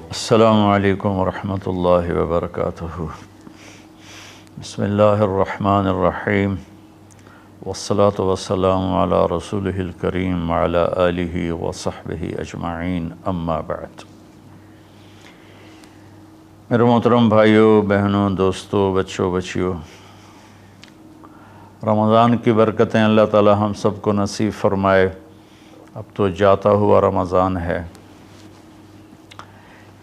السلام علیکم ورحمۃ اللہ وبرکاتہ۔ بسم اللہ الرحمن الرحیم، والصلاة والسلام علی رسولہ الکریم وعلی آلہ وصحبہ اجمعین، اما بعد۔ میرے محترم بھائیوں، بہنوں، دوستوں، بچوں، بچیوں، رمضان کی برکتیں اللہ تعالی ہم سب کو نصیب فرمائے۔ اب تو جاتا ہوا رمضان ہے۔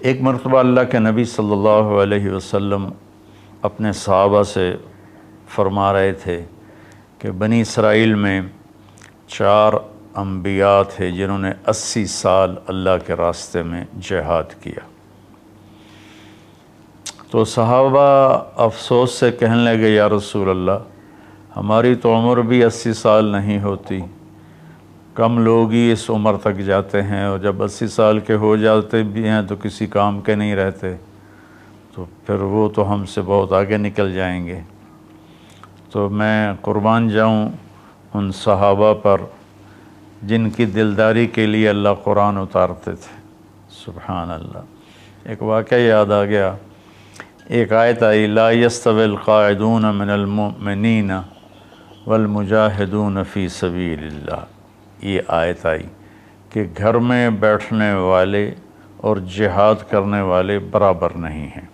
ایک مرتبہ اللہ کے نبی صلی اللہ علیہ وسلم اپنے صحابہ سے فرما رہے تھے کہ بنی اسرائیل میں 4 انبیاء تھے جنہوں نے 80 سال اللہ کے راستے میں جہاد کیا۔ تو صحابہ افسوس سے کہنے لگے، یا رسول اللہ، ہماری تو عمر بھی 80 سال نہیں ہوتی، کم لوگ ہی اس عمر تک جاتے ہیں، اور جب 80 سال کے ہو جاتے بھی ہیں تو کسی کام کے نہیں رہتے، تو پھر وہ تو ہم سے بہت آگے نکل جائیں گے۔ تو میں قربان جاؤں ان صحابہ پر جن کی دلداری کے لیے اللہ قرآن اتارتے تھے۔ سبحان اللہ۔ ایک واقعہ یاد آ گیا، ایک آیت آئی، لا یستوی القاعدون من المؤمنین والمجاہدون فی سبیل اللہ۔ یہ آیت آئی کہ گھر میں بیٹھنے والے اور جہاد کرنے والے برابر نہیں ہیں۔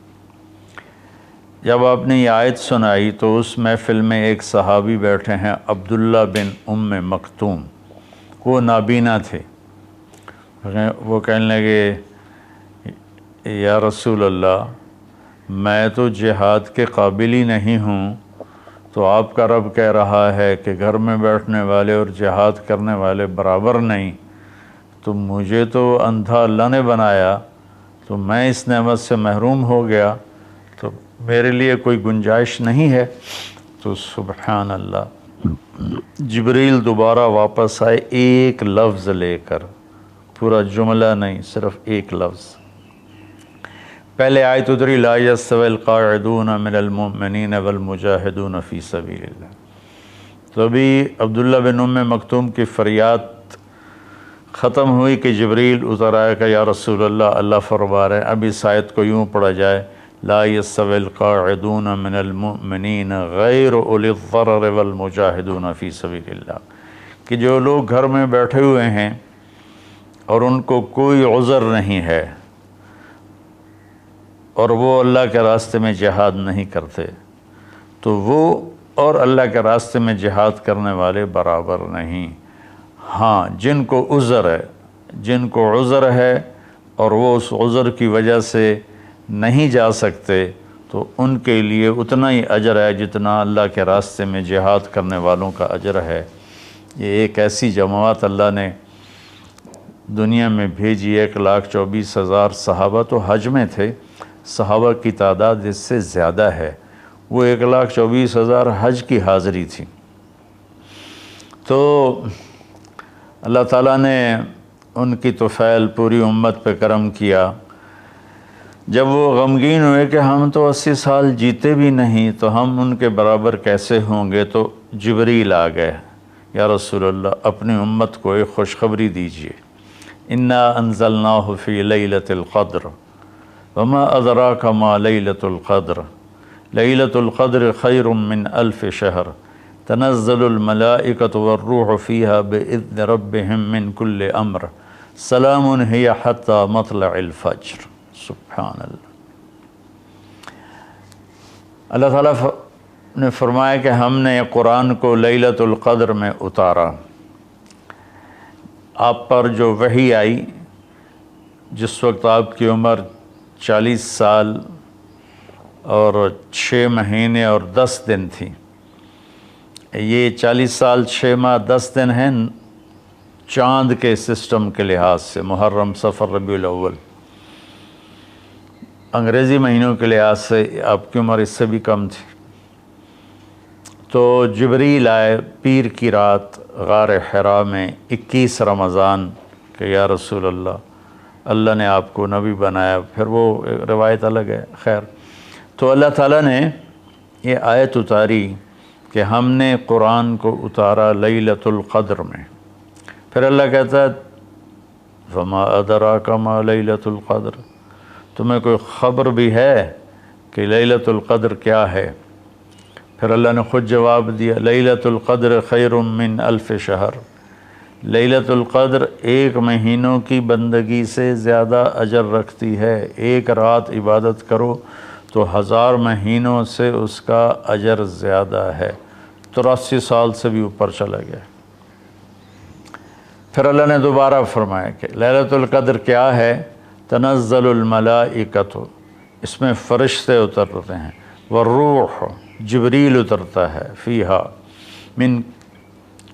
جب آپ نے یہ آیت سنائی تو اس محفل میں ایک صحابی بیٹھے ہیں، عبداللہ بن ام مکتوم، وہ نابینا تھے۔ وہ کہنے لگے، یا رسول اللہ، میں تو جہاد کے قابل ہی نہیں ہوں، تو آپ کا رب کہہ رہا ہے کہ گھر میں بیٹھنے والے اور جہاد کرنے والے برابر نہیں، تو مجھے تو اندھا اللہ نے بنایا، تو میں اس نعمت سے محروم ہو گیا، تو میرے لیے کوئی گنجائش نہیں ہے۔ تو سبحان اللہ، جبریل دوبارہ واپس آئے ایک لفظ لے کر، پورا جملہ نہیں، صرف ایک لفظ۔ پہلے آیت اتری، لا یستوی القاعدون من المؤمنین والمجاہدون فی سبیل اللہ۔ تو ابھی عبداللہ بن ام مکتوم کی فریاد ختم ہوئی کہ جبریل اتر آیا کہ یا رسول اللہ، اللہ فرما رہے ہیں، اب اس آیت کو یوں پڑھا جائے، لا یستوی القاعدون من المؤمنین غیر اولی الضرر والمجاہدون فی سبیل اللہ، کہ جو لوگ گھر میں بیٹھے ہوئے ہیں اور ان کو کوئی عذر نہیں ہے اور وہ اللہ کے راستے میں جہاد نہیں کرتے، تو وہ اور اللہ کے راستے میں جہاد کرنے والے برابر نہیں۔ ہاں، جن کو عذر ہے اور وہ اس عذر کی وجہ سے نہیں جا سکتے، تو ان کے لیے اتنا ہی اجر ہے جتنا اللہ کے راستے میں جہاد کرنے والوں کا اجر ہے۔ یہ ایک ایسی جماعت اللہ نے دنیا میں بھیجی، 1,24,000 صحابہ تو حج میں تھے، صحابہ کی تعداد اس سے زیادہ ہے، وہ 1,24,000 حج کی حاضری تھی۔ تو اللہ تعالیٰ نے ان کی طفیل پوری امت پہ کرم کیا۔ جب وہ غمگین ہوئے کہ ہم تو 80 سال جیتے بھی نہیں، تو ہم ان کے برابر کیسے ہوں گے، تو جبریل آ گئے، یا رسول اللہ، اپنی امت کو ایک خوشخبری دیجیے، انا انزلناہ فی لیلۃ القدر وما ادراک ما لیلۃ القدر لیلۃ القدر خیر من 1000 شہر تنزل الملائکۃ والروح فیہا بإذن ربہم من کل امر سلام ہی حتی مطلع الفجر۔ سبحان اللہ۔ اللہ تعالیٰ نے فرمایا کہ ہم نے قرآن کو لیلۃ القدر میں اتارا۔ آپ پر جو وحی آئی، جس وقت آپ کی عمر 40 سال اور 6 مہینے اور 10 دن تھی۔ یہ 40 سال 6 ماہ 10 دن ہیں چاند کے سسٹم کے لحاظ سے، محرم، صفر، ربیع الاول۔ انگریزی مہینوں کے لحاظ سے آپ کی عمر اس سے بھی کم تھی۔ تو جبریل آئے پیر کی رات غار حرا میں 21 رمضان کہ یا رسول اللہ، اللہ نے آپ کو نبی بنایا۔ پھر وہ روایت الگ ہے، خیر۔ تو اللہ تعالیٰ نے یہ آیت اتاری کہ کہ ہم نے قرآن کو اتارا لیلۃ القدر میں۔ پھر اللہ کہتا ہے فما ادراک ما لیلۃ القدر، تمہیں کوئی خبر بھی ہے کہ لیلۃ القدر کیا ہے؟ پھر اللہ نے خود جواب دیا لیلۃ القدر خیر من الف شہر، لیلۃ القدر 1 مہینوں کی بندگی سے زیادہ اجر رکھتی ہے۔ ایک رات عبادت کرو تو 1000 مہینوں سے اس کا اجر زیادہ ہے، 83 سال سے بھی اوپر چلا گیا۔ پھر اللہ نے دوبارہ فرمایا کہ لیلۃ القدر کیا ہے؟ تنزل الملائکۃ، اس میں فرشتے اترتے ہیں، والروح، جبریل اترتا ہے، فیہا من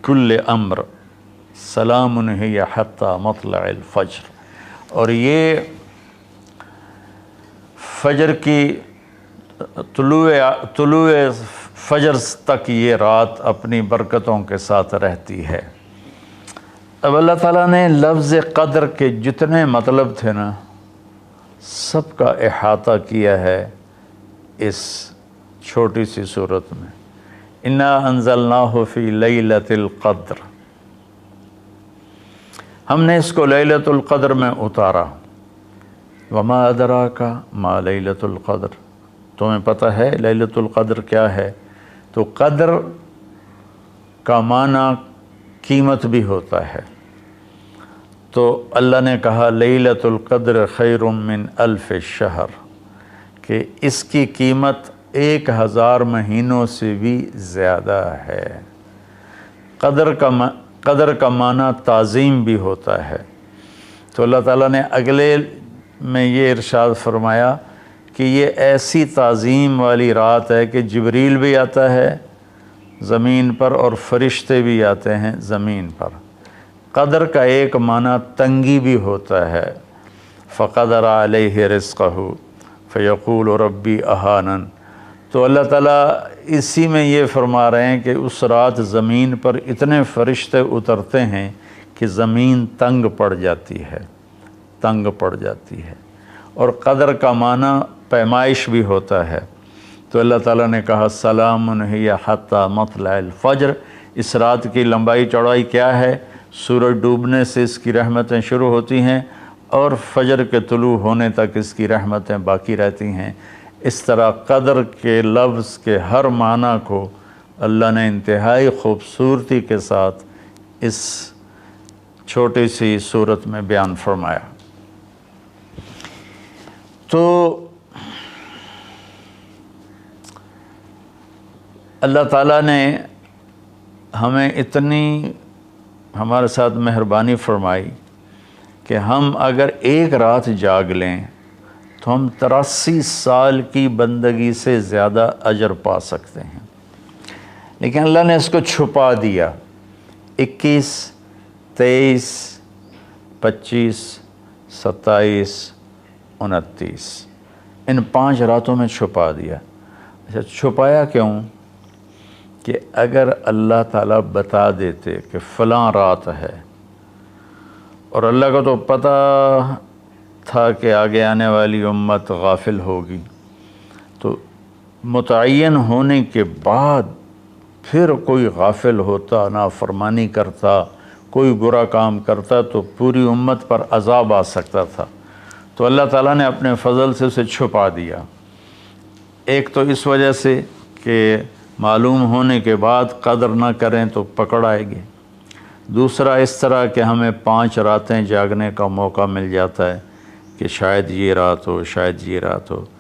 کل امر سلام ہی حتی مطلع الفجر، اور یہ فجر کی طلوع فجر تک یہ رات اپنی برکتوں کے ساتھ رہتی ہے۔ اب اللہ تعالیٰ نے لفظ قدر کے جتنے مطلب تھے نا، سب کا احاطہ کیا ہے اس چھوٹی سی صورت میں۔ انا انزلناہ فی لیلۃ القدر، ہم نے اس کو لیلۃ القدر میں اتارا۔ وما ادراک ما لیلۃ القدر، تمہیں پتہ ہے لیلۃ القدر کیا ہے؟ تو قدر کا معنی قیمت بھی ہوتا ہے، تو اللہ نے کہا لیلۃ القدر خیر من الف شہر، کہ اس کی قیمت 1000 مہینوں سے بھی زیادہ ہے۔ قدر کا معنی تعظیم بھی ہوتا ہے، تو اللہ تعالیٰ نے اگلے میں یہ ارشاد فرمایا کہ یہ ایسی تعظیم والی رات ہے کہ جبریل بھی آتا ہے زمین پر اور فرشتے بھی آتے ہیں زمین پر۔ قدر کا ایک معنی تنگی بھی ہوتا ہے، فقدر علیہ رزقہ فیقول ربی اہانن، تو اللہ تعالیٰ اسی میں یہ فرما رہے ہیں کہ اس رات زمین پر اتنے فرشتے اترتے ہیں کہ زمین تنگ پڑ جاتی ہے، تنگ پڑ جاتی ہے۔ اور قدر کا معنی پیمائش بھی ہوتا ہے، تو اللہ تعالیٰ نے کہا سلام ہی حتی مطلع الفجر، اس رات کی لمبائی چوڑائی کیا ہے؟ سورج ڈوبنے سے اس کی رحمتیں شروع ہوتی ہیں اور فجر کے طلوع ہونے تک اس کی رحمتیں باقی رہتی ہیں۔ اس طرح قدر کے لفظ کے ہر معنی کو اللہ نے انتہائی خوبصورتی کے ساتھ اس چھوٹی سی صورت میں بیان فرمایا۔ تو اللہ تعالیٰ نے ہمیں اتنی ہمارے ساتھ مہربانی فرمائی کہ ہم اگر ایک رات جاگ لیں تو ہم 83 سال کی بندگی سے زیادہ اجر پا سکتے ہیں، لیکن اللہ نے اس کو چھپا دیا۔ 21، 23، 25، 27، 29 ان 5 راتوں میں چھپا دیا۔ اچھا چھپایا کیوں؟ کہ اگر اللہ تعالیٰ بتا دیتے کہ فلاں رات ہے، اور اللہ کو تو پتہ تھا کہ آگے آنے والی امت غافل ہوگی، تو متعین ہونے کے بعد پھر کوئی غافل ہوتا، نافرمانی کرتا، کوئی برا کام کرتا تو پوری امت پر عذاب آ سکتا تھا، تو اللہ تعالیٰ نے اپنے فضل سے اسے چھپا دیا۔ ایک تو اس وجہ سے کہ معلوم ہونے کے بعد قدر نہ کریں تو پکڑ آئے گی، دوسرا اس طرح کہ ہمیں 5 راتیں جاگنے کا موقع مل جاتا ہے کہ شاید یہ رات ہو، شاید یہ رات ہو،